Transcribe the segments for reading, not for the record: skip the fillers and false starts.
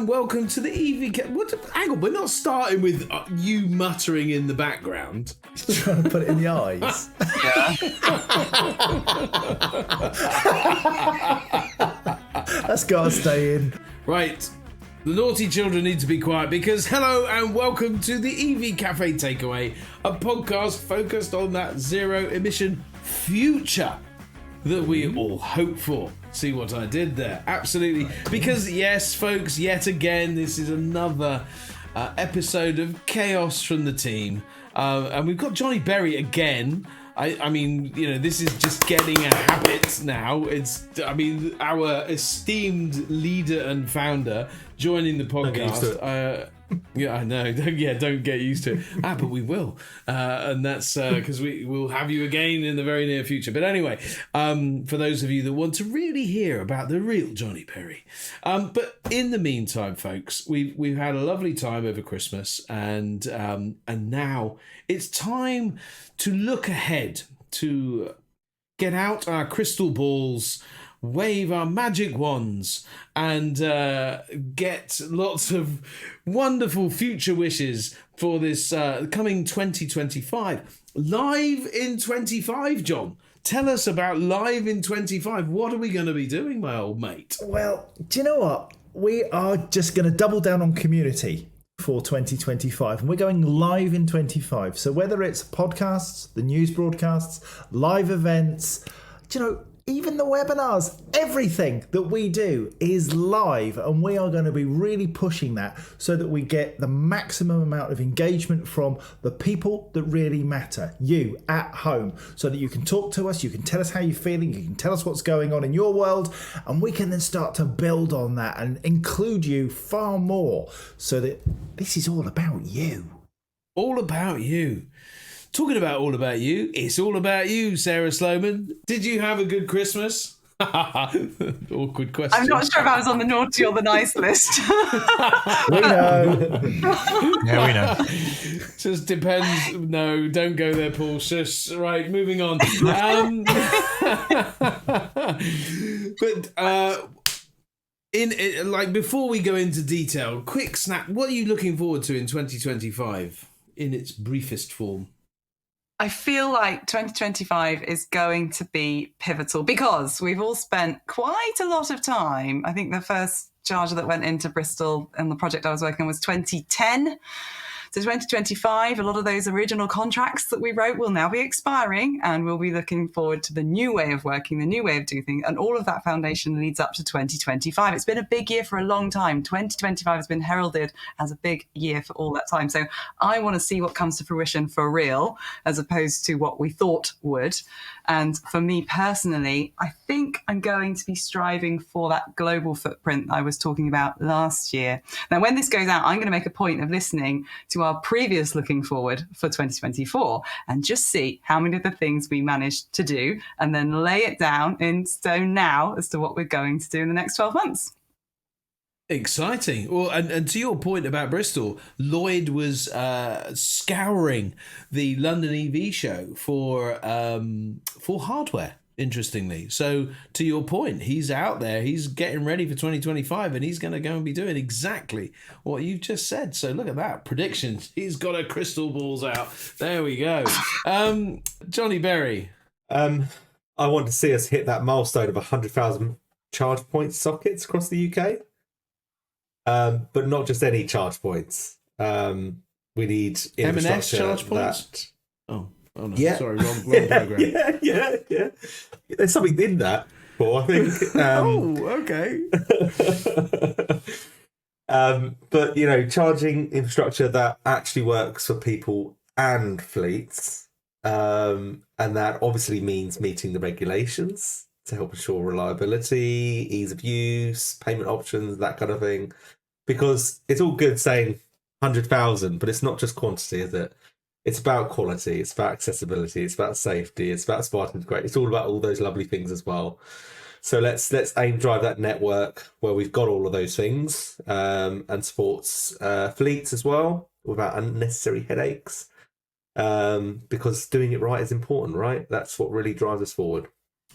and welcome to the EV Café. Hang on, we're not starting with you muttering in the background. Trying to put it in the eyes. That's got to stay in. Right, the naughty children need to be quiet because hello and welcome to the EV Café Takeaway, a podcast focused on that zero emission future that we all hope for. See what I did there? Absolutely. Because yes, folks, yet again, this is another episode of chaos from the team. And we've got Johnny Berry again. I mean, you know, this is just getting a habit now. Our esteemed leader and founder joining the podcast. Yeah, I know. Don't get used to it. But we will. And that's because we will have you again in the very near future. But anyway, for those of you that want to really hear about the real Johnny Berry. But in the meantime, folks, we've had a lovely time over Christmas, and now it's time to look ahead, to get out our crystal balls, wave our magic wands, and get lots of wonderful future wishes for this coming 2025. Live in 25, John. Tell us about Live in 25. What are we going to be doing, my old mate? Well, do you know what? We are just going to double down on community for 2025, and we're going live in 25. So whether it's podcasts, the news broadcasts, live events, do you know, even the webinars, everything that we do is live, and we are going to be really pushing that so that we get the maximum amount of engagement from the people that really matter, you at home, so that you can talk to us, you can tell us how you're feeling, you can tell us what's going on in your world, and we can then start to build on that and include you far more, so that this is all about you. All about you. Talking about all about you, it's all about you, Sarah Sloman. Did you have a good Christmas? Awkward question. I'm not sure if I was on the naughty or the nice list. We know. Yeah, we know. Just depends. No, don't go there, Paul. Shush. Right, moving on. But before we go into detail, quick snap. What are you looking forward to in 2025 in its briefest form? I feel like 2025 is going to be pivotal because we've all spent quite a lot of time. I think the first charger that went into Bristol and the project I was working on was 2010. So 2025, a lot of those original contracts that we wrote will now be expiring, and we'll be looking forward to the new way of working, the new way of doing things. And all of that foundation leads up to 2025. It's been a big year for a long time. 2025 has been heralded as a big year for all that time. So I want to see what comes to fruition for real, as opposed to what we thought would. And for me personally, I think I'm going to be striving for that global footprint I was talking about last year. Now, when this goes out, I'm going to make a point of listening to our previous looking forward for 2024 and just see how many of the things we managed to do, and then lay it down in stone now as to what we're going to do in the next 12 months. Exciting. Well, and to your point about Bristol, Lloyd was scouring the London EV show for hardware, interestingly. So to your point, he's out there, he's getting ready for 2025, and he's going to go and be doing exactly what you just said. So look at that. Predictions. He's got her crystal balls out. There we go. Johnny Berry. I want to see us hit that milestone of 100,000 charge point sockets across the UK. But not just any charge points. We need infrastructure. M&S charge points? Oh no! Yeah. Sorry, wrong program. Yeah. There's something in that, Paul. I think. Okay. But you know, charging infrastructure that actually works for people and fleets, and that obviously means meeting the regulations to help ensure reliability, ease of use, payment options, that kind of thing. Because it's all good saying 100,000, but it's not just quantity, is it? It's about quality, it's about accessibility, it's about safety, it's about smart integration. It's all about all those lovely things as well. So let's aim drive that network where we've got all of those things, and supports fleets as well without unnecessary headaches. Because doing it right is important, right? That's what really drives us forward.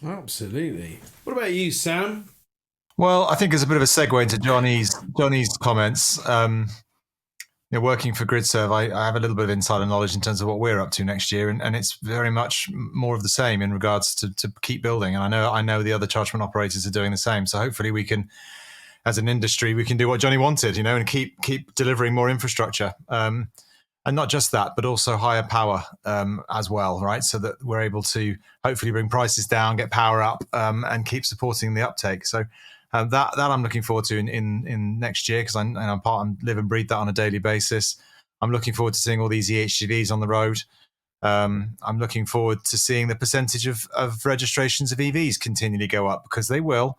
Absolutely. What about you, Sam? Well, I think as a bit of a segue into Johnny's comments, working for GridServe, I have a little bit of insider knowledge in terms of what we're up to next year, and it's very much more of the same in regards to keep building. And I know the other chargement operators are doing the same. So hopefully we can, as an industry, we can do what Johnny wanted, and keep delivering more infrastructure. And not just that, but also higher power as well, right? So that we're able to hopefully bring prices down, get power up, and keep supporting the uptake. So that I'm looking forward to in next year, because I live and breathe that on a daily basis. I'm looking forward to seeing all these EHGVs on the road. I'm looking forward to seeing the percentage of registrations of EVs continually go up, because they will.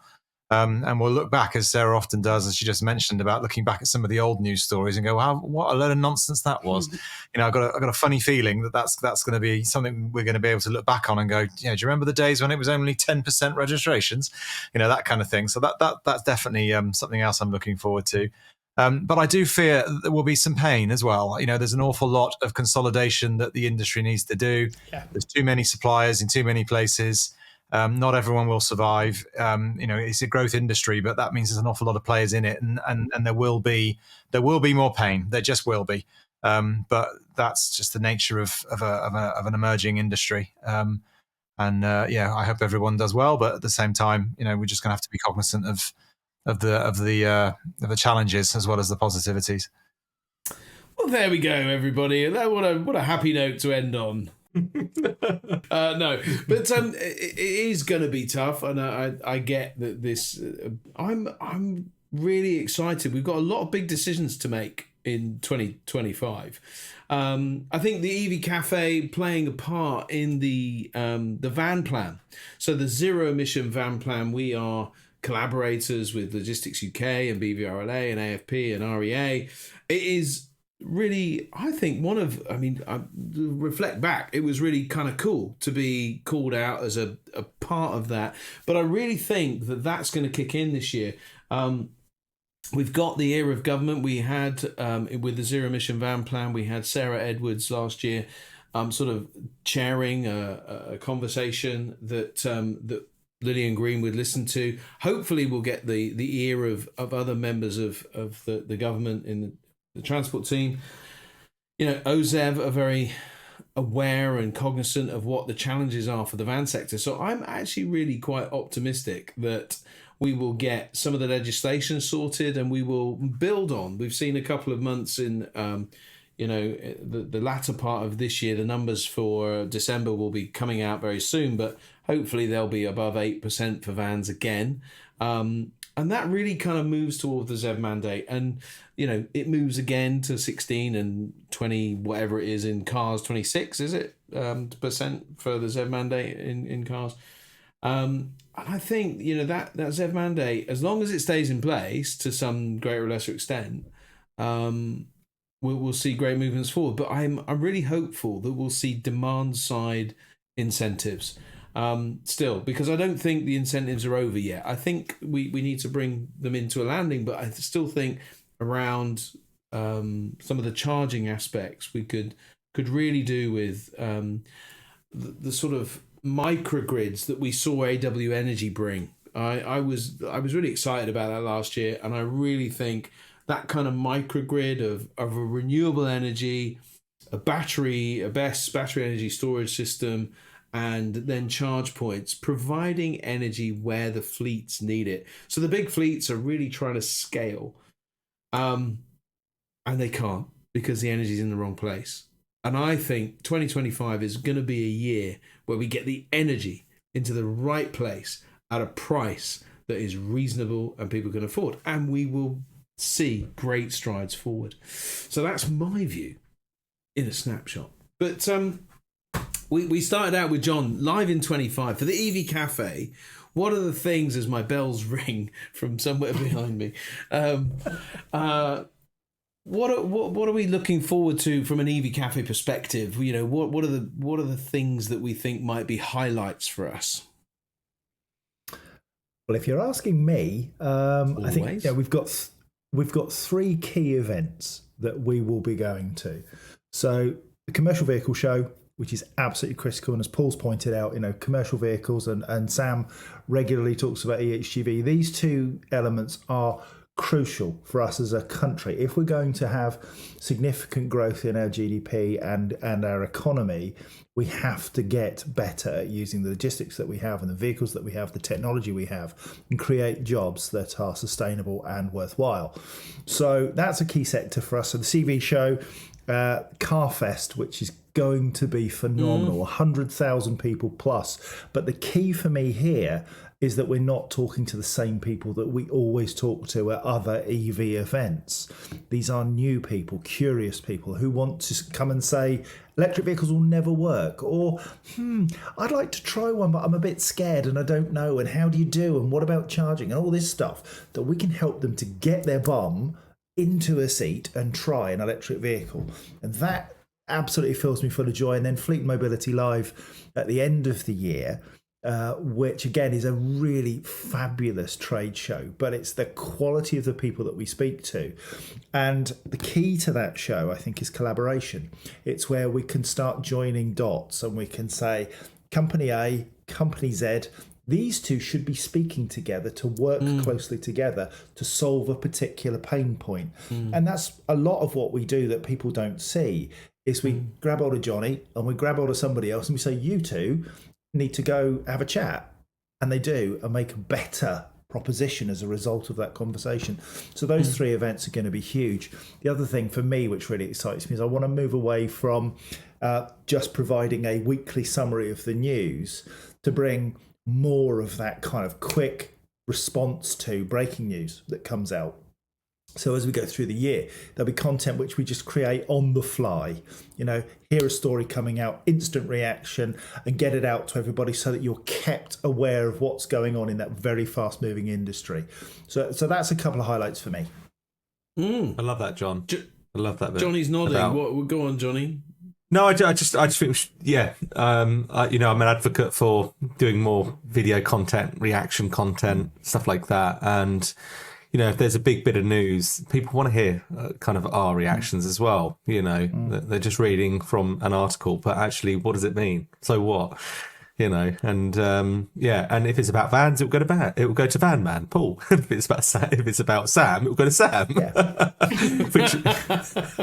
And we'll look back, as Sarah often does, as she just mentioned, about looking back at some of the old news stories and go, "Wow, what a load of nonsense that was." I've got a funny feeling that's going to be something we're going to be able to look back on and go, do you remember the days when it was only 10% registrations? That kind of thing. So that's definitely something else I'm looking forward to. But I do fear there will be some pain as well. There's an awful lot of consolidation that the industry needs to do. Yeah. There's too many suppliers in too many places. Not everyone will survive. It's a growth industry, but that means there's an awful lot of players in it, and there will be more pain. There just will be. But that's just the nature of an emerging industry. I hope everyone does well. But at the same time, we're just going to have to be cognizant of the challenges as well as the positivities. Well, there we go, everybody. What a happy note to end on. No, but it is going to be tough, and I get that this. I'm really excited. We've got a lot of big decisions to make in 2025. I think the EV Cafe playing a part in the van plan. So the zero emission van plan. We are collaborators with Logistics UK and BVRLA and AFP and REA. It is really, I think I reflect back, it was really kind of cool to be called out as a part of that. But I really think that that's going to kick in this year. We've got the era of government. We had, with the zero emission van plan, we had Sarah Edwards last year sort of chairing a conversation that Lillian Green would listen to. Hopefully we'll get the ear of other members of the government in the transport team. OZEV are very aware and cognizant of what the challenges are for the van sector. So I'm actually really quite optimistic that we will get some of the legislation sorted and we will build on. We've seen a couple of months in, the latter part of this year. The numbers for December will be coming out very soon, but hopefully they'll be above 8% for vans again. And that really kind of moves towards the ZEV mandate. And, it moves again to 16 and 20, whatever it is in cars, 26, is it? Percent for the ZEV mandate in cars. And I think, that ZEV mandate, as long as it stays in place to some greater or lesser extent, we'll see great movements forward. But I'm really hopeful that we'll see demand side incentives. Still, because I don't think the incentives are over yet. I think we need to bring them into a landing, but I still think around some of the charging aspects we could really do with the sort of microgrids that we saw AW Energy bring. I was really excited about that last year, and I really think that kind of microgrid of a renewable energy, a best battery energy storage system, and then charge points, providing energy where the fleets need it. So the big fleets are really trying to scale, and they can't because the energy's in the wrong place. And I think 2025 is going to be a year where we get the energy into the right place at a price that is reasonable and people can afford, and we will see great strides forward. So that's my view in a snapshot. But we started out with John live in 25 for the EV Cafe. What are the things, as my bells ring from somewhere behind me? What are we looking forward to from an EV Cafe perspective? What are the things that we think might be highlights for us? Well, if you're asking me, I think we've got three key events that we will be going to. So the Commercial Vehicle Show, which is absolutely critical. And as Paul's pointed out, commercial vehicles and Sam regularly talks about EHGV. These two elements are crucial for us as a country. If we're going to have significant growth in our GDP and our economy, we have to get better at using the logistics that we have and the vehicles that we have, the technology we have, and create jobs that are sustainable and worthwhile. So that's a key sector for us. So the CV show, Carfest, which is going to be phenomenal, 100,000 people plus. But the key for me here is that we're not talking to the same people that we always talk to at other EV events. These are new people, curious people who want to come and say, electric vehicles will never work, or I'd like to try one, but I'm a bit scared and I don't know, and how do you do, and what about charging, and all this stuff, that we can help them to get their bum into a seat and try an electric vehicle. And that absolutely fills me full of joy. And then Fleet Mobility Live at the end of the year, which again is a really fabulous trade show, but it's the quality of the people that we speak to. And the key to that show, I think, is collaboration. It's where we can start joining dots and we can say, Company A, Company Z, these two should be speaking together to work closely together to solve a particular pain point. And that's a lot of what we do that people don't see, is we grab hold of Johnny and we grab hold of somebody else and we say, you two need to go have a chat. And they do, and make a better proposition as a result of that conversation. So those three events are going to be huge. The other thing for me, which really excites me, is I want to move away from just providing a weekly summary of the news to bring more of that kind of quick response to breaking news that comes out. So as we go through the year, there'll be content which we just create on the fly. Hear a story coming out, instant reaction, and get it out to everybody so that you're kept aware of what's going on in that very fast-moving industry. So that's a couple of highlights for me. I love that, John. I love that bit. Johnny's nodding. Go on, Johnny. No, I just think, I'm an advocate for doing more video content, reaction content, stuff like that. And, if there's a big bit of news, people want to hear kind of our reactions as well. They're just reading from an article, but actually, what does it mean? So what? And if it's about vans, it will go to Van Man, Paul. If it's about Sam, it will go to Sam. Yeah. Which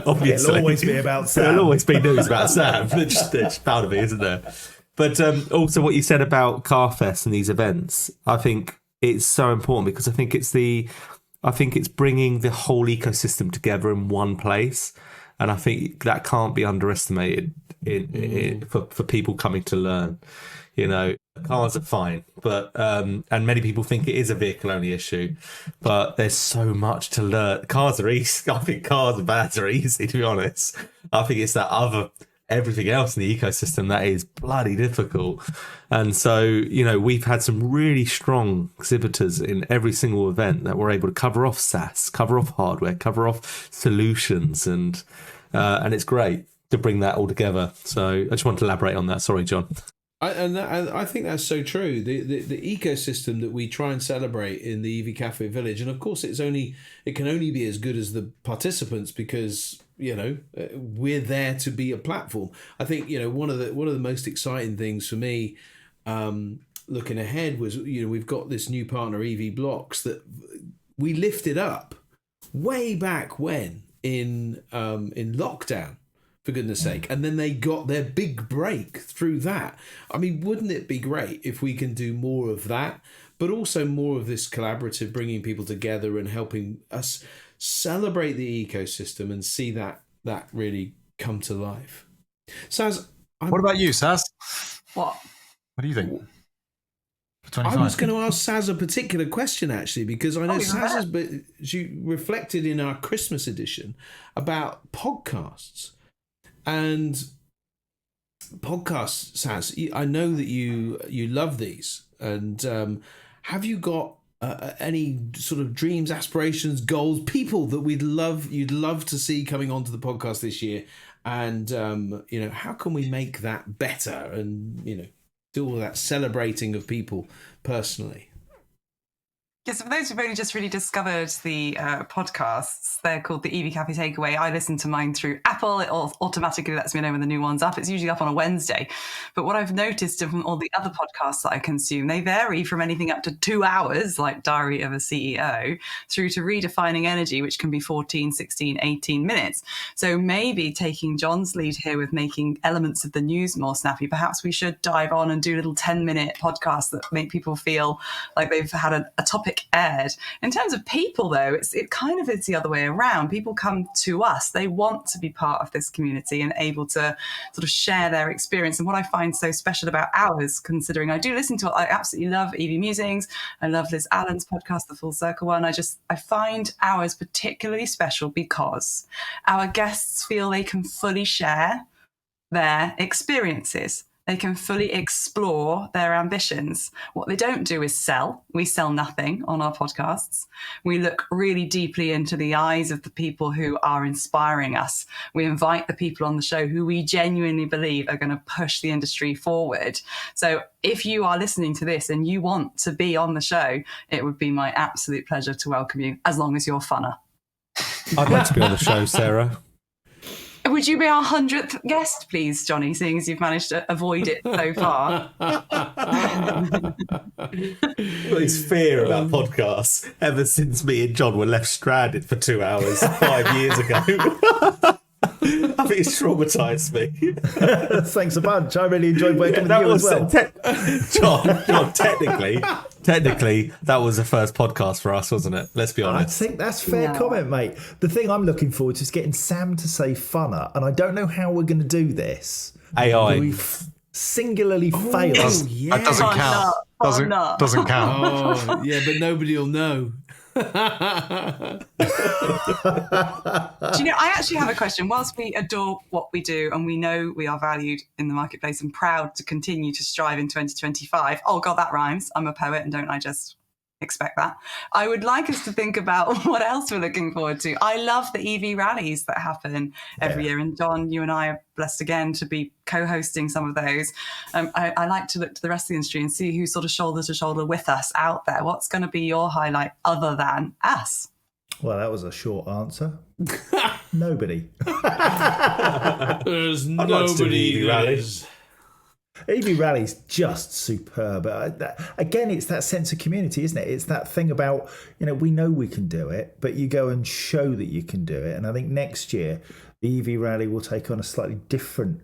obviously it'll always be about Sam. There'll always be news about Sam. There's just bound to be, isn't there? But also what you said about Carfest and these events, I think it's so important because I think it's bringing the whole ecosystem together in one place, and I think that can't be underestimated for people coming to learn. Cars are fine, but and many people think it is a vehicle only issue, but there's so much to learn. Cars are easy. I think cars and vans are easy, to be honest. I think it's that everything else in the ecosystem that is bloody difficult. And so, we've had some really strong exhibitors in every single event that were able to cover off SaaS, cover off hardware, cover off solutions, and it's great to bring that all together. So I just want to elaborate on that. Sorry, John. I think that's so true. The ecosystem that we try and celebrate in the EV Café Village, and of course it can only be as good as the participants, because we're there to be a platform. I think one of the most exciting things for me, looking ahead, was we've got this new partner, EV Blocks, that we lifted up way back when in lockdown. For goodness sake. And then they got their big break through that. I mean, wouldn't it be great if we can do more of that, but also more of this collaborative, bringing people together and helping us celebrate the ecosystem and see that really come to life. Saz, what about you, Saz? What do you think? I was going to ask Saz a particular question, actually, because I know Saz she reflected in our Christmas edition about podcasts. And podcasts, Saz, I know that you love these. And have you got any sort of dreams, aspirations, goals, people that you'd love to see coming onto the podcast this year? And how can we make that better? And do all that celebrating of people personally. Yes, for those who've only just really discovered the podcasts, they're called the EV Café Takeaway. I listen to mine through Apple. It automatically lets me know when the new one's up. It's usually up on a Wednesday. But what I've noticed from all the other podcasts that I consume, they vary from anything up to 2 hours, like Diary of a CEO, through to Redefining Energy, which can be 14, 16, 18 minutes. So maybe taking John's lead here with making elements of the news more snappy, perhaps we should dive on and do little 10-minute podcasts that make people feel like they've had a topic aired. In terms of people, though, it kind of is the other way around. People come to us. They want to be part of this community and able to sort of share their experience. And what I find so special about ours, considering I do listen to it, I absolutely love EV Musings. I love Liz Allen's podcast, the Full Circle one. I find ours particularly special because our guests feel they can fully share their experiences. They can fully explore their ambitions. What they don't do is sell. We sell nothing on our podcasts. We look really deeply into the eyes of the people who are inspiring us. We invite the people on the show who we genuinely believe are going to push the industry forward. So if you are listening to this and you want to be on the show, it would be my absolute pleasure to welcome you, as long as you're funner. I'd like to be on the show, Sarah. Would you be our 100th guest, please, Johnny, seeing as you've managed to avoid it so far? Well, his fear about podcasts ever since me and John were left stranded for 2 hours 5 years ago. I think it's traumatised me. Thanks a bunch. I really enjoyed working with you as well. John, technically, that was the first podcast for us, wasn't it? Let's be I honest. think that's fair comment, mate. The thing I'm looking forward to is getting Sam to say funner, and I don't know how we're going to do this. AI. We've singularly failed. That doesn't count. Doesn't count. Oh, yeah, but nobody will know. Do you know, I actually have a question. Whilst we adore what we do and we know we are valued in the marketplace and proud to continue to strive in 2025, oh God, that rhymes. I'm a poet and don't I just expect that? I would like us to think about what else we're looking forward to. I love the EV rallies that happen every year. And John, you and I are blessed again to be co-hosting some of those. I like to look to the rest of the industry and see who's sort of shoulder to shoulder with us out there. What's going to be your highlight other than us? Well, that was a short answer. Nobody. There's I'd like to do nobody. the EV rallies. EV Rally's just superb. Again, it's that sense of community, isn't it? It's that thing about, we know we can do it, but you go and show that you can do it. And I think next year, the EV Rally will take on a slightly different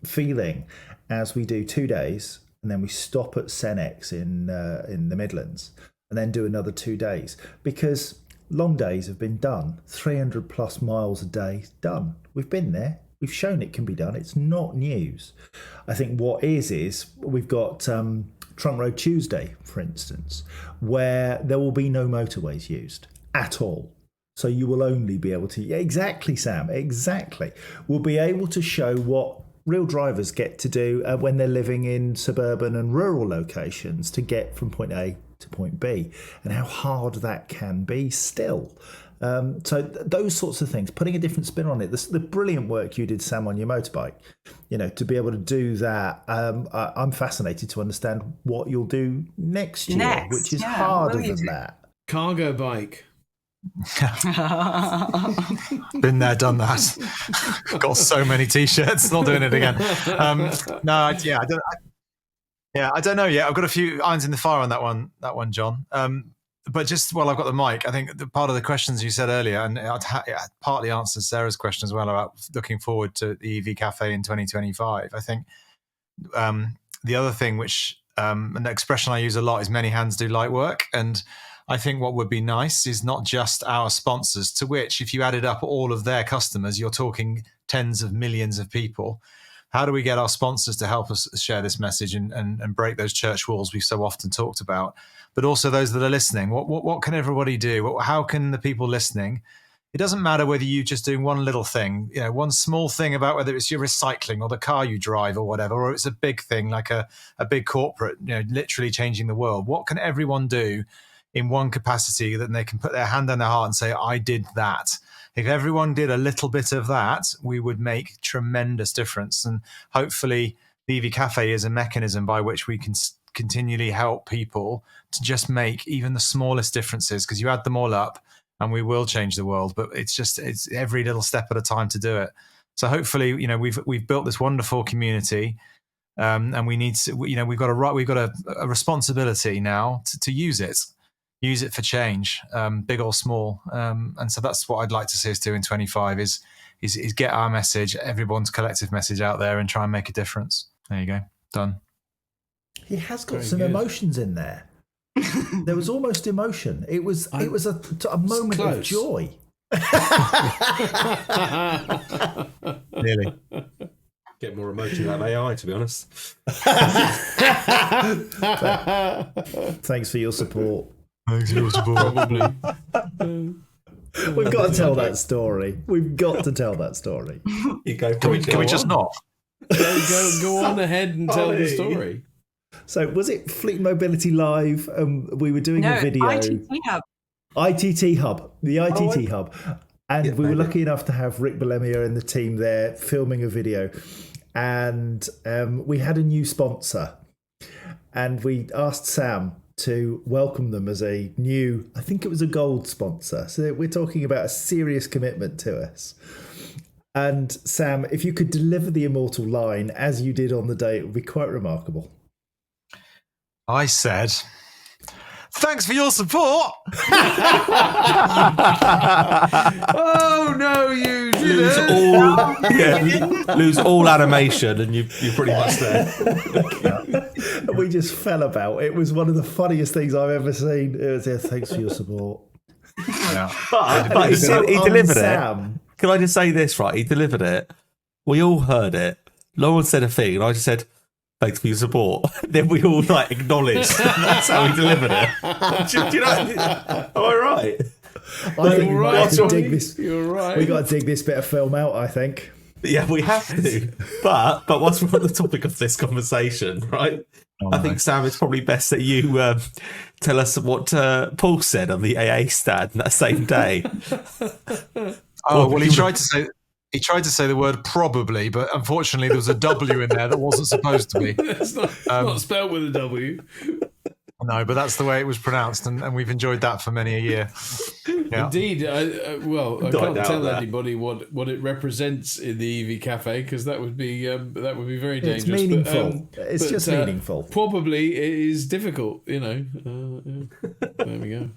feeling as we do 2 days, and then we stop at Cenex in the Midlands, and then do another 2 days. Because long days have been done. 300 plus miles a day, done. We've been there. We've shown it can be done. It's not news. I think what is we've got Trunk Road Tuesday, for instance, where there will be no motorways used at all. So you will only be able to... Yeah, exactly, Sam, exactly. We'll be able to show what real drivers get to do when they're living in suburban and rural locations to get from point A to point B, and how hard that can be still. So those sorts of things, putting a different spin on it, the brilliant work you did, Sam, on your motorbike, to be able to do that, I'm fascinated to understand what you'll do next year, which is harder than that. Cargo bike. Been there, done that. Got so many t-shirts, not doing it again. I don't know yet. I've got a few irons in the fire on that one, John. But just while I've got the mic, I think the part of the questions you said earlier, and it partly answers Sarah's question as well about looking forward to the EV Café in 2025. I think the other thing, which an expression I use a lot, is many hands do light work. And I think what would be nice is not just our sponsors, to which if you added up all of their customers, you're talking tens of millions of people. How do we get our sponsors to help us share this message and break those church walls we've so often talked about? But also those that are listening. What can everybody do? How can the people listening? It doesn't matter whether you're just doing one little thing, one small thing about whether it's your recycling or the car you drive or whatever, or it's a big thing like a big corporate, literally changing the world. What can everyone do in one capacity that they can put their hand on their heart and say, I did that? If everyone did a little bit of that, we would make tremendous difference. And hopefully the EV Café is a mechanism by which we can continually help people to just make even the smallest differences, because you add them all up and we will change the world. But it's every little step at a time to do it. So hopefully, we've built this wonderful community, and we need to, we've got a responsibility now to use it for change, big or small. And so that's what I'd like to see us do in 25 is get our message, everyone's collective message out there, and try and make a difference. There you go. Done. He has got Very some good. emotions in there. There was almost emotion. It was a moment of close. joy. Really. Get more emotion out of AI, to be honest. Thanks for your support. Thanks for your support. Probably. We've got to tell that story. We've got to tell that story. You go. Can we just not? Go on ahead and tell the Ollie. story. So was it Fleet Mobility Live? We were doing No, a video. ITT Hub. ITT Hub, the ITT okay. Hub. And Yeah, we were maybe. lucky enough to have Rick Belemia and the team there filming a video. And we had a new sponsor. And we asked Sam to welcome them as a new, I think it was a gold sponsor. So we're talking about a serious commitment to us. And Sam, if you could deliver the immortal line as you did on the day, it would be quite remarkable. I said, thanks for your support. Oh no, you Lose didn't. all, lose all animation, and you're pretty much there. And we just fell about. It was one of the funniest things I've ever seen. It was, thanks for your support. Yeah. But he On delivered it. Sam. Can I just say this, right? He delivered it. We all heard it. No one said a thing, and I just said, thanks for your support. Then we all acknowledged. That's how he delivered it. Do you know? Am I right? I think we might have to Johnny, dig this. You're right. We got to dig this bit of film out, I think. Yeah, we have to. But whilst we're on the topic of this conversation, right? I think, Sam, it's probably best that you tell us what Paul said on the AA stand that same day. Oh, well, he tried to say the word probably, but unfortunately there was a W in there that wasn't supposed to be. It's not spelled with a W. No, but that's the way it was pronounced, and we've enjoyed that for many a year. Yeah. Indeed. I Don't can't doubt tell that. anybody what it represents in the EV Cafe, because that would be very dangerous. It's meaningful. It's just meaningful. Probably it is difficult, yeah. There we go.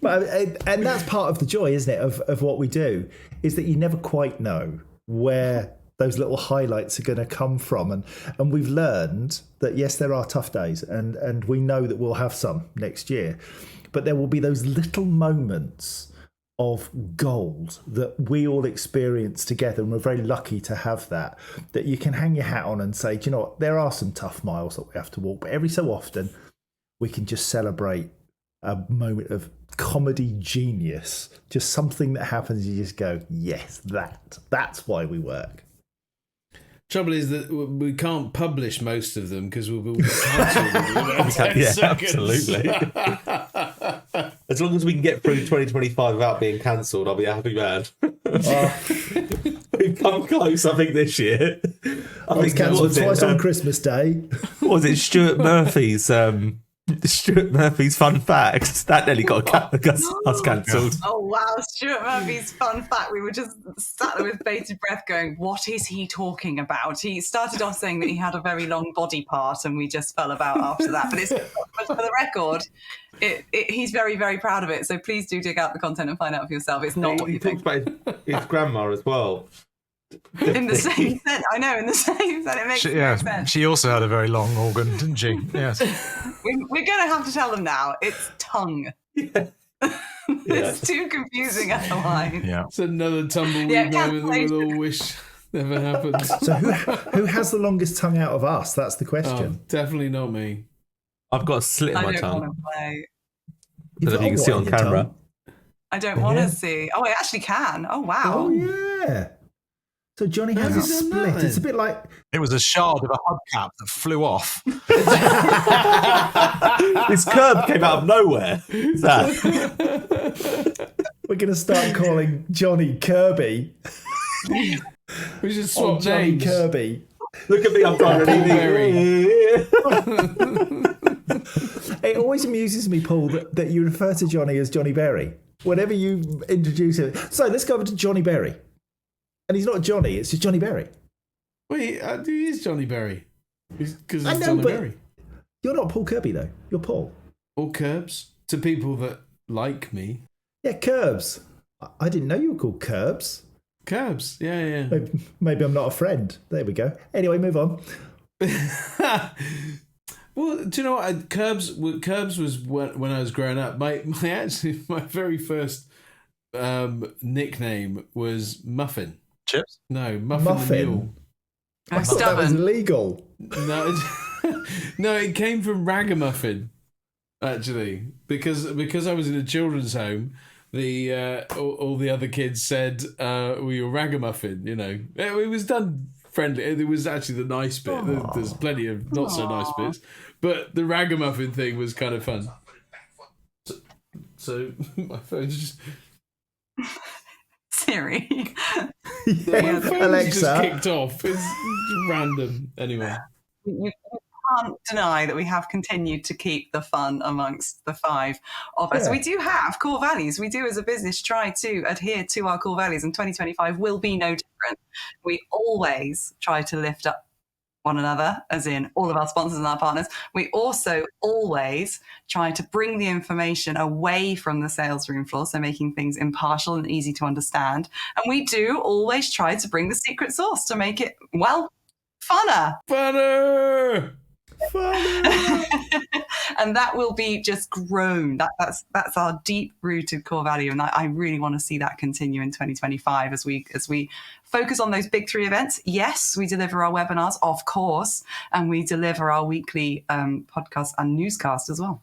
But, and that's part of the joy, isn't it, of what we do, is that you never quite know where those little highlights are going to come from. And we've learned that, yes, there are tough days, and we know that we'll have some next year. But there will be those little moments of gold that we all experience together, and we're very lucky to have that you can hang your hat on and say, do you know what, there are some tough miles that we have to walk, but every so often we can just celebrate a moment of comedy genius, just something that happens, you just go, yes, that's why we work. Trouble is that we can't publish most of them because we'll be cancelled. Yeah, absolutely. As long as we can get through 2025 without being cancelled, I'll be a happy man. We've come close, I think, this year. I was cancelled twice on Christmas Day. What was it? Stuart Murphy's fun facts. That nearly got us cancelled. Oh wow, Stuart Murphy's fun fact. We were just sat there with bated breath going, what is he talking about? He started off saying that he had a very long body part, and we just fell about after that. But for the record, he's very, very proud of it. So please do dig out the content and find out for yourself. It's not what He you talks think. about his grandma as well. In the same sense. I know, in the same sense. It makes no sense. She also had a very long organ, didn't she? Yes. We're going to have to tell them now. It's tongue. Yeah. It's too confusing otherwise. Yeah. It's another tumbleweed Yeah, moment that we'll cancellation. all wish never happened. So who has the longest tongue out of us? That's the Oh, question. definitely not me. I've got a slit in I my don't tongue. want to play. I don't know if you can see it on camera. I don't want to see. Oh, I actually can. Oh, wow. Oh yeah. So Johnny has How's a he done split. that It's a bit like It was a shard of a hubcap that flew off. This curb came out of nowhere. What's that? we're going to start calling Johnny Kirby. We should Oh, swap Johnny names. Kirby. Look at me, I'm trying to It always amuses me, Paul, that you refer to Johnny as Johnny Berry whenever you introduce him. So let's go over to Johnny Berry. And he's not Johnny, it's just Johnny Berry. Wait, he is Johnny Berry. Because I it's know, Johnny but Berry. you're not Paul Kirby, though. You're Paul. Or Curbs. To people that like me. Yeah, Curbs. I didn't know you were called Curbs. Curbs, yeah. Maybe I'm not a friend. There we go. Anyway, move on. Well, do you know what? Curbs was when I was growing up. My very first nickname was Muffin. Chips? No, Muffin the Mule. I thought that was illegal. No, no, it came from Ragamuffin, actually, because I was in a children's home. All the other kids said we were Ragamuffin. You know, it was done friendly. It was actually the nice bit. There's plenty of not so nice bits, but the Ragamuffin thing was kind of fun. So my phone's just Siri. Yeah, my phone's Alexa. just kicked off. It's random anyway. You can't deny that we have continued to keep the fun amongst the five of us. Yeah. We do have core values. We do, as a business, try to adhere to our core values, and 2025 will be no different. We always try to lift up one another, as in all of our sponsors and our partners. We also always try to bring the information away from the sales room floor, so making things impartial and easy to understand. And we do always try to bring the secret sauce to make it, well, funner. Funner! And that will be just grown. That's our deep-rooted core value, and I really want to see that continue in 2025 as we focus on those big three events. Yes, we deliver our webinars, of course, and we deliver our weekly podcast and newscast as well.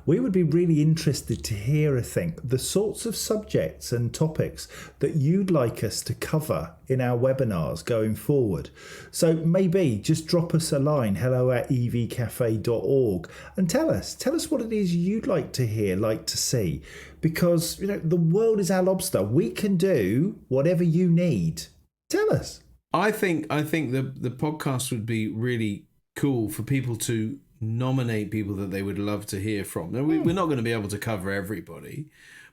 We would be really interested to hear, I think, the sorts of subjects and topics that you'd like us to cover in our webinars going forward. So maybe just drop us a line, hello@evcafe.org, and tell us what it is you'd like to hear, like to see. Because, you know, the world is our lobster. We can do whatever you need. Tell us. I think the podcast would be really cool for people to nominate people that they would love to hear from. Now, we're not going to be able to cover everybody,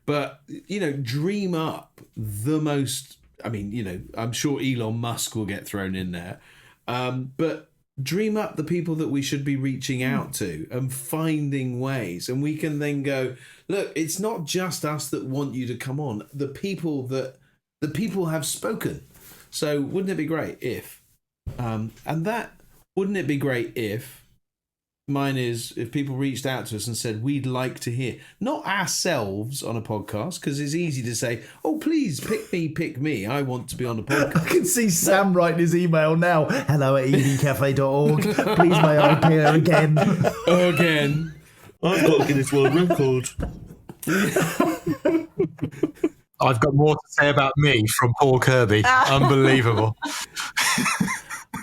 but, you know, dream up the most. I mean, you know, I'm sure Elon Musk will get thrown in there, but dream up the people that we should be reaching out to and finding ways, and we can then go, look, it's not just us that want you to come on. The people have spoken. So wouldn't it be great if, wouldn't it be great if, mine is if people reached out to us and said, we'd like to hear, not ourselves on a podcast, because it's easy to say, oh, please pick me. I want to be on the podcast. I can see Sam writing his email now. hello@evcafe.org. Please may I appear again. Again. I've got a Guinness World Record. I've got more to say about me from Paul Kirby. Unbelievable.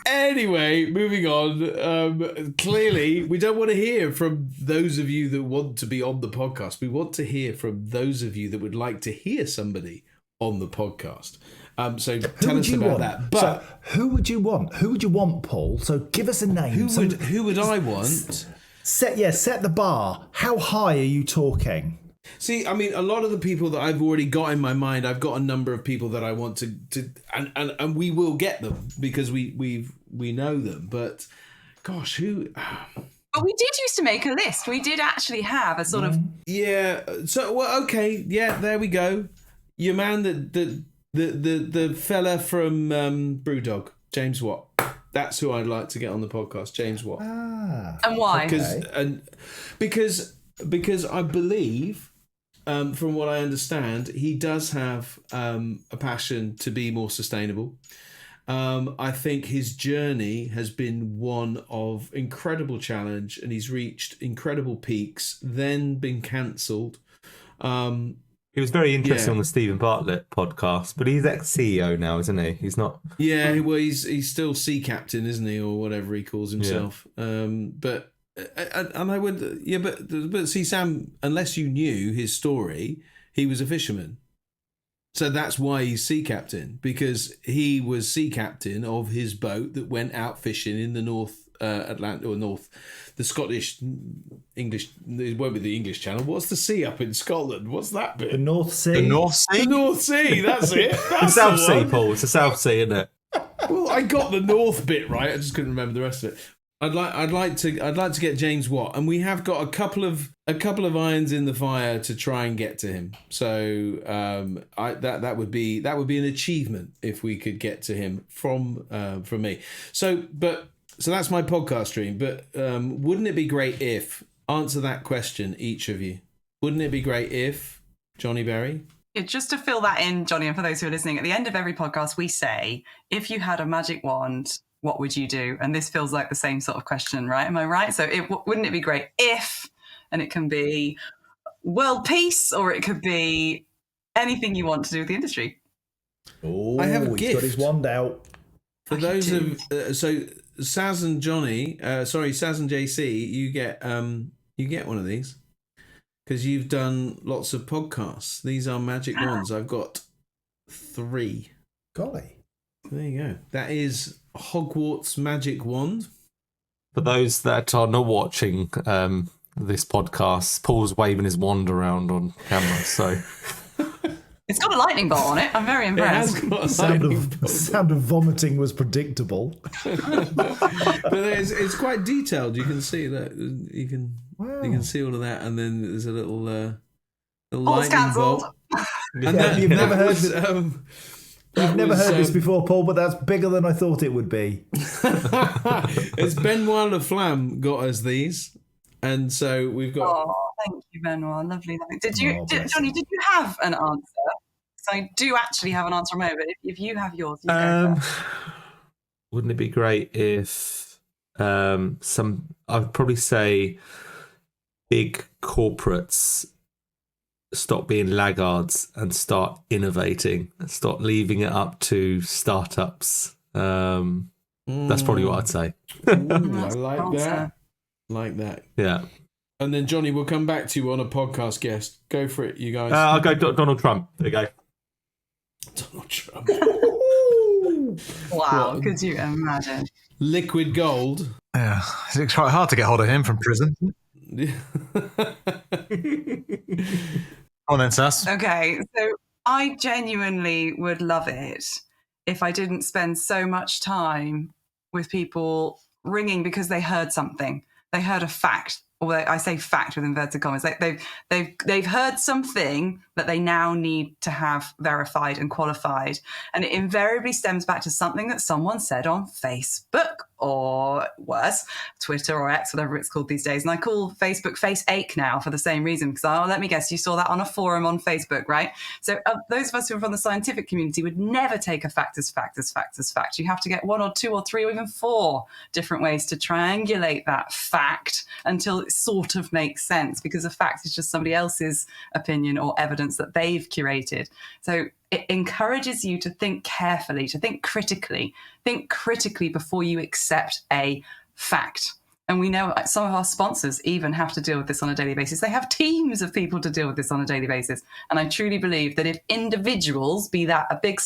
Anyway, moving on. Clearly, we don't want to hear from those of you that want to be on the podcast. We want to hear from those of you that would like to hear somebody on the podcast. So tell us about that. But so who would you want? Who would you want, Paul? So give us a name. Who would I want? Set the bar. How high are you talking? See, I mean, a lot of the people that I've already got in my mind, I've got a number of people that I want to and we will get them because we know them. But gosh, who? But we did used to make a list. We did actually have a sort of So well, okay, yeah, there we go. Your man, the fella from Brewdog, James Watt. That's who I'd like to get on the podcast, James Watt. And why? Because I believe. From what I understand, he does have a passion to be more sustainable. I think his journey has been one of incredible challenge, and he's reached incredible peaks, then been cancelled. He was very interesting on the Stephen Bartlett podcast, but he's ex-CEO now, isn't he? He's not. Yeah, well, he's still sea captain, isn't he, or whatever he calls himself. Yeah. But I would, but see, Sam, unless you knew his story, he was a fisherman. So that's why he's sea captain, because he was sea captain of his boat that went out fishing in the North Atlantic or the Scottish, English. It won't be the English Channel. What's the sea up in Scotland? What's that bit? The North Sea. The North Sea? The North Sea. That's it. The That's South the Sea, one. Paul. It's the South Sea, isn't it? Well, I got the North bit right. I just couldn't remember the rest of it. I'd like to get James Watt, and we have got a couple of irons in the fire to try and get to him. So that would be an achievement if we could get to him from me. So that's my podcast dream. But wouldn't it be great if, answer that question, each of you? Wouldn't it be great if, Johnny Berry? Yeah, just to fill that in, Johnny, and for those who are listening, at the end of every podcast, we say, if you had a magic wand, what would you do? And this feels like the same sort of question, right? Am I right? So wouldn't it be great if, and it can be world peace, or it could be anything you want to do with the industry. Oh, I have a he's gift. got his wand out. For those of so Saz and Johnny, Saz and JC, you get one of these because you've done lots of podcasts. These are magic wands. I've got 3. Golly. There you go. That is Hogwarts magic wand. For those that are not watching this podcast, Paul's waving his wand around on camera. So It's got a lightning bolt on it. I'm very impressed. It has got a The sound of vomiting was predictable. but it's quite detailed. You can see that. You can see all of that, and then there's a little lightning cancelled. bolt. You've never heard this before, Paul, but that's bigger than I thought it would be. It's Benoit Laflamme got us these, and so we've got. Oh, thank you, Benoit. Lovely. Johnny, did you have an answer? So I do actually have an answer from over. If you have yours, you go first. wouldn't it be great if I'd probably say big corporates stop being laggards and start innovating and start leaving it up to startups. That's probably what I'd say. I like that. Like that. Yeah. And then Johnny, we'll come back to you on a podcast guest. Go for it, you guys. I'll go Donald Trump. There you go. Donald Trump. Wow, What? could you imagine? Liquid gold. Yeah, it's quite hard to get hold of him from prison. On then, Sass. Okay, so I genuinely would love it if I didn't spend so much time with people ringing because they heard something. They heard a fact, or I say fact with inverted commas. They've heard something that they now need to have verified and qualified, and it invariably stems back to something that someone said on Facebook or worse, Twitter or X, whatever it's called these days. And I call Facebook Face Ache now for the same reason, because let me guess, you saw that on a forum on Facebook, right? So those of us who are from the scientific community would never take a fact as fact as fact as fact. You have to get 1 or 2 or 3 or even 4 different ways to triangulate that fact until it sort of makes sense, because a fact is just somebody else's opinion or evidence that they've curated. So it encourages you to think carefully, to think critically before you accept a fact. And we know some of our sponsors even have to deal with this on a daily basis. They have teams of people to deal with this on a daily basis. And I truly believe that if individuals, be that a big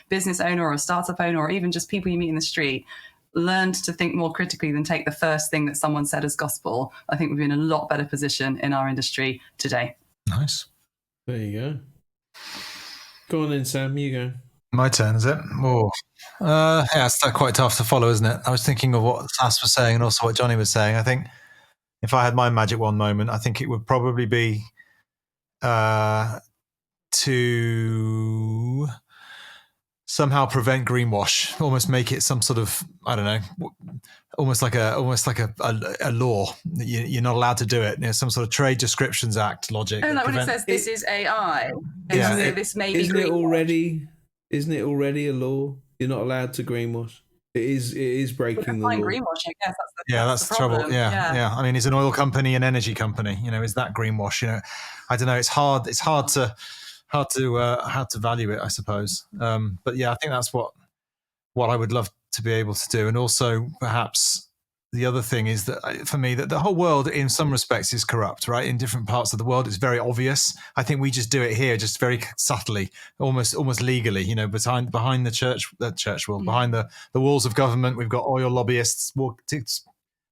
business owner or a startup owner, or even just people you meet in the street, learned to think more critically than take the first thing that someone said as gospel, I think we'd be in a lot better position in our industry today. Nice. There you go. Go on then, Sam. You go. My turn, is it? Oh, yeah, it's quite tough to follow, isn't it? I was thinking of what Sass was saying and also what Johnny was saying. I think if I had my magic wand moment, I think it would probably be to somehow prevent greenwash, almost make it some sort of, I don't know, almost like a law. You're not allowed to do it. Some sort of Trade Descriptions Act logic. And like when it says this is AI, Yeah. this may be Isn't it greenwash. already a law? You're not allowed to greenwash. It is breaking the law. Greenwash, I guess. That's the trouble. problem. Yeah. I mean, it's an oil company, an energy company. Is that greenwash? I don't know. It's hard to value it, I suppose. But yeah, I think that's what I would love to be able to do, and also perhaps the other thing is that for me, that the whole world in some respects is corrupt, right? In different parts of the world, it's very obvious. I think we just do it here, just very subtly, almost legally, behind the church world, behind the walls of government. We've got oil lobbyists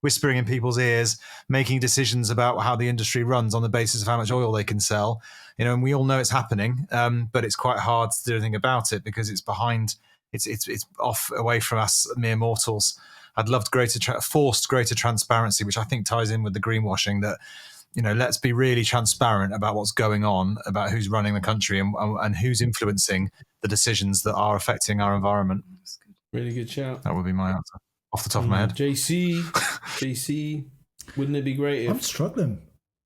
whispering in people's ears, making decisions about how the industry runs on the basis of how much oil they can sell. And we all know it's happening, but it's quite hard to do anything about it because it's behind. It's off away from us mere mortals. I'd loved forced greater transparency, which I think ties in with the greenwashing. That let's be really transparent about what's going on, about who's running the country and who's influencing the decisions that are affecting our environment. Really good shout. That would be my answer off the top of my head. JC, wouldn't it be great if... I'm struggling.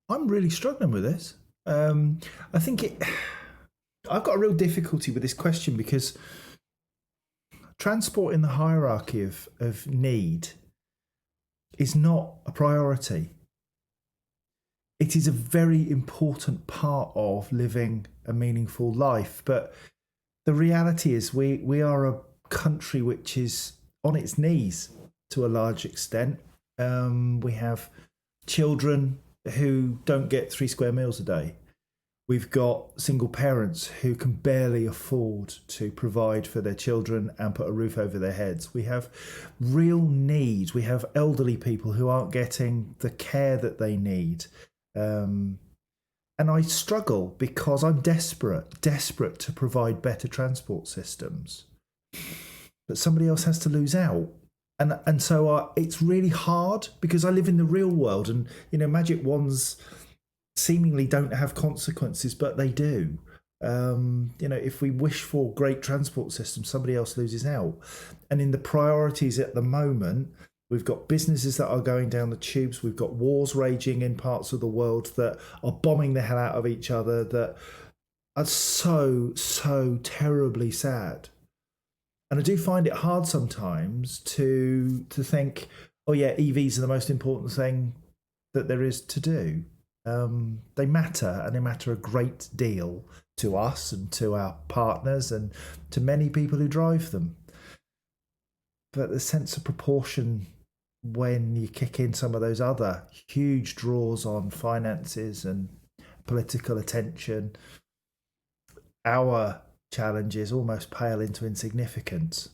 I'm really struggling with this. I think I've got a real difficulty with this question because transport in the hierarchy of need is not a priority. It is a very important part of living a meaningful life. But the reality is we are a country which is on its knees to a large extent. We have children who don't get 3 square meals a day. We've got single parents who can barely afford to provide for their children and put a roof over their heads. We have real needs. We have elderly people who aren't getting the care that they need. And I struggle because I'm desperate to provide better transport systems. But somebody else has to lose out. And so it's really hard because I live in the real world and, magic wands seemingly don't have consequences, but they do. If we wish for great transport systems, somebody else loses out. And in the priorities at the moment, we've got businesses that are going down the tubes. We've got wars raging in parts of the world that are bombing the hell out of each other that are so, so terribly sad. And I do find it hard sometimes to think, oh yeah, EVs are the most important thing that there is to do. They matter, and they matter a great deal to us and to our partners and to many people who drive them. But the sense of proportion when you kick in some of those other huge draws on finances and political attention, our challenges almost pale into insignificance.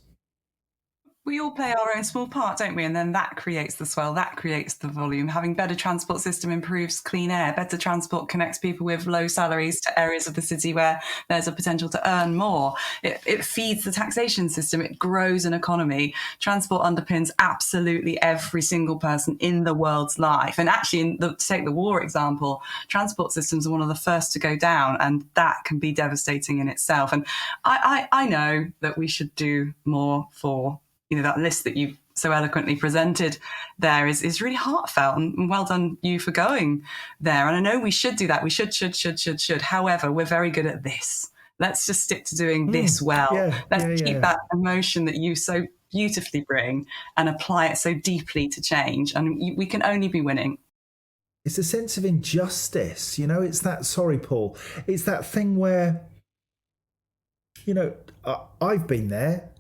We all play our own small part, don't we? And then that creates the swell, that creates the volume. Having better transport system improves clean air. Better transport connects people with low salaries to areas of the city where there's a potential to earn more. It feeds the taxation system. It grows an economy. Transport underpins absolutely every single person in the world's life. And actually, to take the war example, transport systems are one of the first to go down, and that can be devastating in itself. And I know that we should do more for that list that you so eloquently presented there is really heartfelt, and well done you for going there. And I know we should do that. We should. However, we're very good at this. Let's just stick to doing this well. Let's keep that emotion that you so beautifully bring and apply it so deeply to change. And we can only be winning. It's a sense of injustice. It's that, sorry, Paul, it's that thing where, I've been there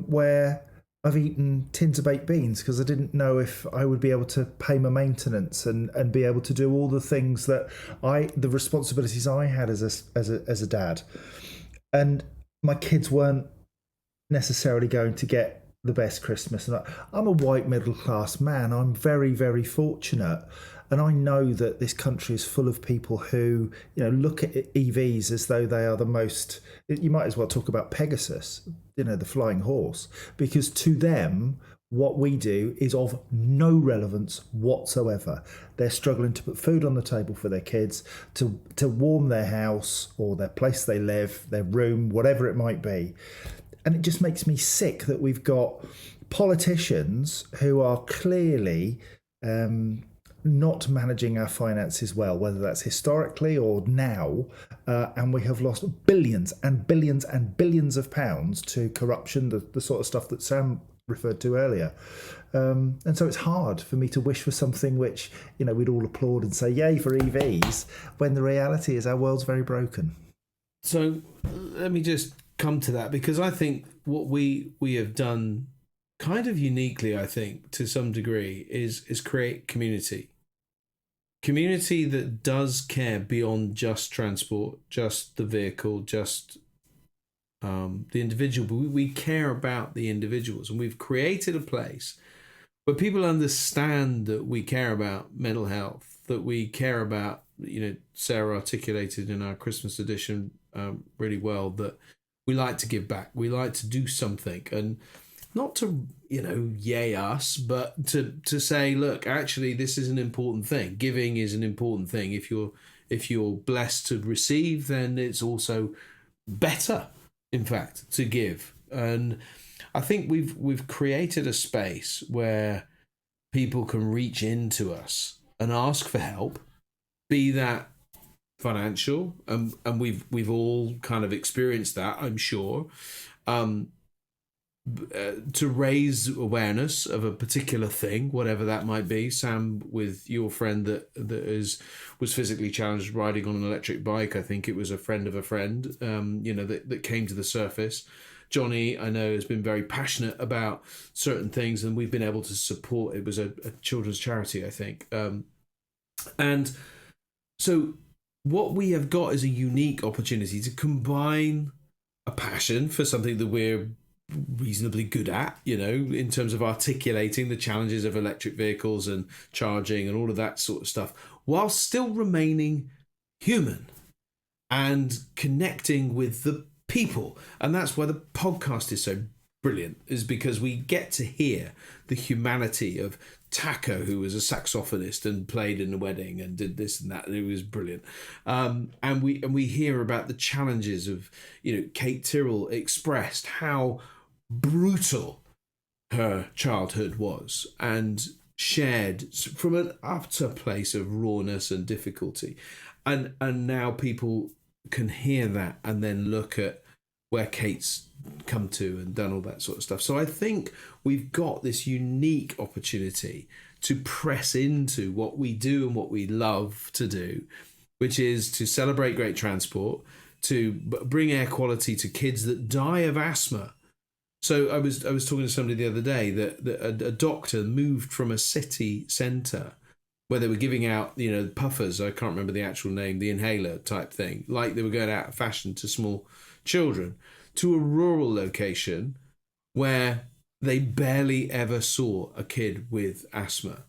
where I've eaten tins of baked beans because I didn't know if I would be able to pay my maintenance and be able to do all the things that the responsibilities I had as a dad. And my kids weren't necessarily going to get the best Christmas. And I'm a white middle class man. I'm very, very fortunate. And I know that this country is full of people who, look at EVs as though they are the most, you might as well talk about Pegasus, the flying horse, because to them, what we do is of no relevance whatsoever. They're struggling to put food on the table for their kids, to warm their house or their place they live, their room, whatever it might be. And it just makes me sick that we've got politicians who are clearly not managing our finances well, whether that's historically or now, and we have lost billions and billions and billions of pounds to corruption, the sort of stuff that Sam referred to earlier. And so it's hard for me to wish for something which, we'd all applaud and say, yay for EVs, when the reality is our world's very broken. So let me just come to that, because I think what we have done kind of uniquely, I think, to some degree, is create community. Community that does care beyond just transport, just the vehicle, just the individual. But we care about the individuals, and we've created a place where people understand that we care about mental health, that we care about, Sarah articulated in our Christmas edition really well, that we like to give back. We like to do something, and not to, yay us, but to say, look, actually, this is an important thing. Giving is an important thing. If you're blessed to receive, then it's also better, in fact, to give. And I think we've created a space where people can reach into us and ask for help, be that financial, and we've all kind of experienced that, I'm sure. To raise awareness of a particular thing, whatever that might be. Sam, with your friend that was physically challenged riding on an electric bike, I think it was a friend of a friend, that came to the surface. Johnny, I know, has been very passionate about certain things, and we've been able to support. It was a children's charity, I think. And so what we have got is a unique opportunity to combine a passion for something that we're reasonably good at, in terms of articulating the challenges of electric vehicles and charging and all of that sort of stuff, while still remaining human and connecting with the people. And that's why the podcast is so brilliant, is because we get to hear the humanity of Taco, who was a saxophonist and played in a wedding and did this and that, and it was brilliant. And we hear about the challenges of, Kate Tyrrell expressed how brutal her childhood was, and shared from an utter place of rawness and difficulty. And now people can hear that and then look at where Kate's come to and done all that sort of stuff. So I think we've got this unique opportunity to press into what we do and what we love to do, which is to celebrate great transport, to bring air quality to kids that die of asthma. So I was talking to somebody the other day that a doctor moved from a city centre where they were giving out, puffers, I can't remember the actual name, the inhaler type thing, like they were going out of fashion to small children, to a rural location where they barely ever saw a kid with asthma.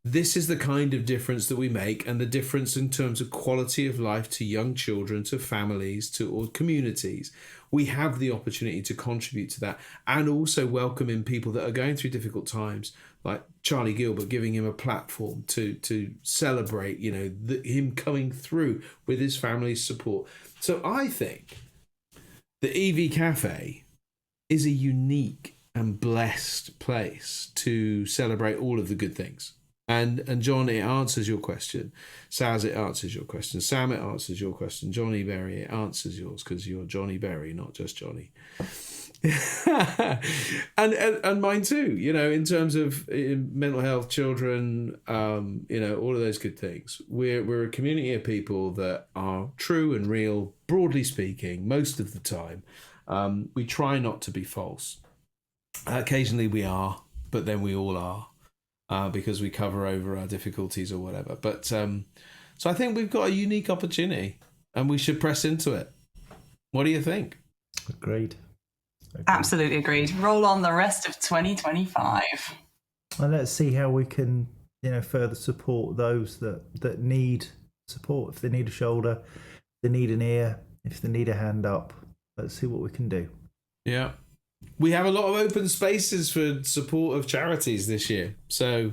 This is the kind of difference that we make, and the difference in terms of quality of life to young children, to families, or communities. We have the opportunity to contribute to that, and also welcome in people that are going through difficult times, like Charlie Gilbert, giving him a platform to celebrate, him coming through with his family's support. So I think the EV Café is a unique and blessed place to celebrate all of the good things. And John, it answers your question. Saz, it answers your question. Sam, it answers your question. Johnny Berry, it answers yours, because you're Johnny Berry, not just Johnny. and mine too, in terms of mental health, children, all of those good things. We're a community of people that are true and real, broadly speaking, most of the time. We try not to be false. Occasionally we are, but then we all are. Because we cover over our difficulties or whatever. But so I think we've got a unique opportunity, and we should press into it. What do you think? Agreed. Absolutely agreed. Roll on the rest of 2025. And let's see how we can, further support those that need support. If they need a shoulder, if they need an ear, if they need a hand up, let's see what we can do. Yeah. We have a lot of open spaces for support of charities this year. So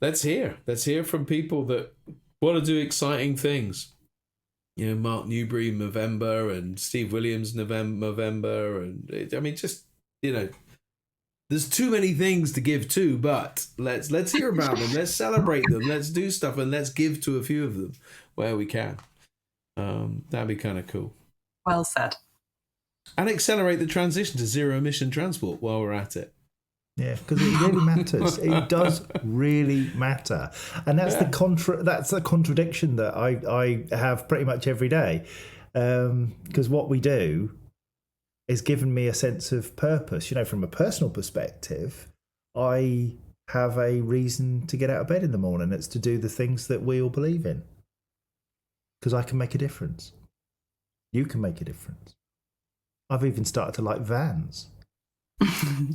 let's hear from people that want to do exciting things. Mark Newbury, November, and Steve Williams, November. And there's too many things to give to, but let's hear about them. Let's celebrate them. Let's do stuff, and let's give to a few of them where we can. That'd be kind of cool. Well said. And accelerate the transition to zero emission transport while we're at it. Yeah, because it really matters. It does really matter, and that's that's the contradiction that I have pretty much every day. Because what we do has given me a sense of purpose. From a personal perspective, I have a reason to get out of bed in the morning. It's to do the things that we all believe in. Because I can make a difference. You can make a difference. I've even started to like vans.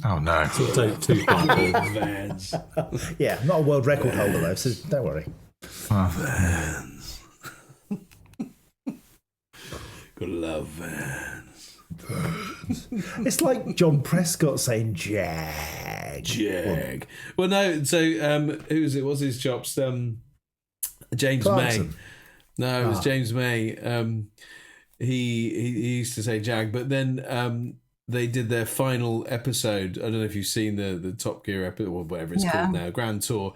Oh no! Two Vans. Yeah, I'm not a world record holder though, so don't worry. Vans. Gotta love vans. It's like John Prescott saying Jag. Jag. Well, no. So, who was it? What's his chops? James Clarkson. May. No, it was James May. He used to say Jag, but then they did their final episode. I don't know if you've seen the Top Gear episode or whatever it's called now, Grand Tour.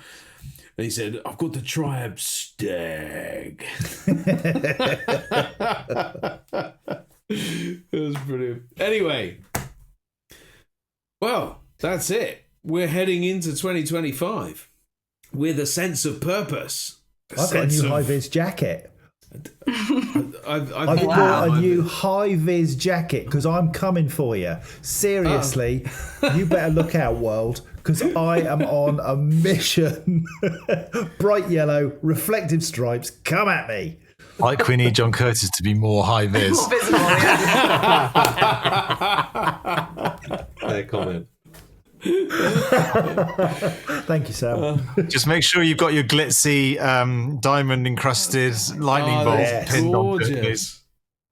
And he said, "I've got the Triumph Stag." It was brilliant. Anyway, well, that's it. We're heading into 2025 with a sense of purpose. I've got a new high-vis jacket. I've bought a new high-vis jacket because I'm coming for you. Seriously, you better look out, world, because I am on a mission. Bright yellow, reflective stripes, come at me. Like we need John Curtis to be more high vis. More visible, yeah. Fair comment. Thank you, Sam. Just make sure you've got your glitzy diamond encrusted lightning bolt yes. pinned on it, Gorgeous. please.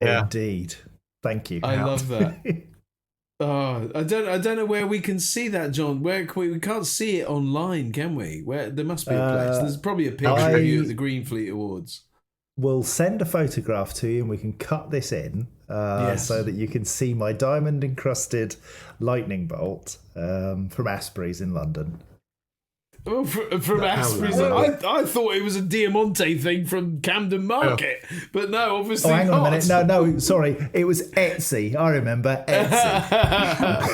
Yeah. Indeed. Thank you. I love that. Oh, I don't know where we can see that, John. Where can we can't see it online, can we? Where there must be a place. There's probably a picture of you at the Green Fleet Awards. We'll send a photograph to you and we can cut this in so that you can see my diamond encrusted lightning bolt from Aspreys in London. Oh, from Aspreys. I thought it was a Diamante thing from Camden Market, but no, obviously hang on not. a minute. No, sorry. It was Etsy. I remember Etsy.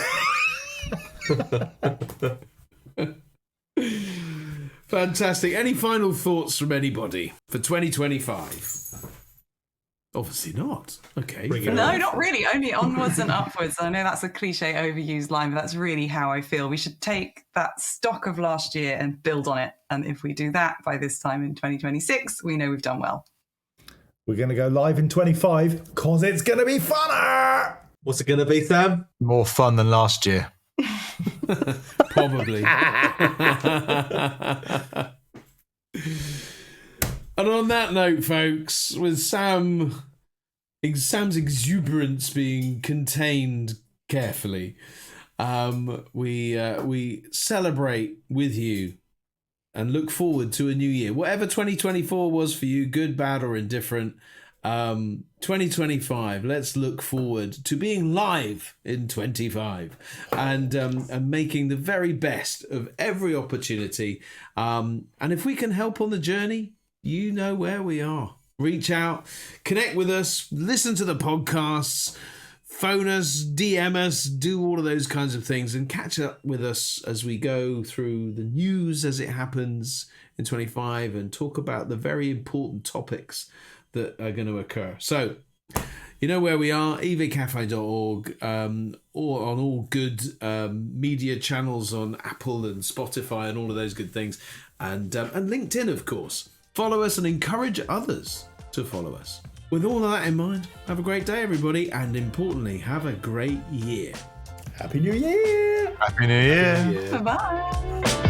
Fantastic. Any final thoughts from anybody for 2025? Obviously not. Okay. No, not really. Only onwards and upwards. I know that's a cliche, overused line, but that's really how I feel. We should take that stock of last year and build on it. And if we do that by this time in 2026, we know we've done well. We're going to go live in 25 because it's going to be funner. What's it going to be, Sam? More fun than last year. Probably. And on that note, folks, with Sam's exuberance being contained carefully, we celebrate with you and look forward to a new year. Whatever 2024 was for you, good, bad, or indifferent, 2025, let's look forward to being live in 25 and making the very best of every opportunity. And if we can help on the journey, you know where we are. Reach out, connect with us, listen to the podcasts, phone us, DM us, do all of those kinds of things and catch up with us as we go through the news as it happens in 25 and talk about the very important topics that are going to occur. So, you know where we are, evcafe.org, or on all good media channels on Apple and Spotify and all of those good things. And LinkedIn, of course. Follow us and encourage others to follow us. With all of that in mind, have a great day, everybody. And importantly, have a great year. Happy New Year! Happy New Year. Bye-bye.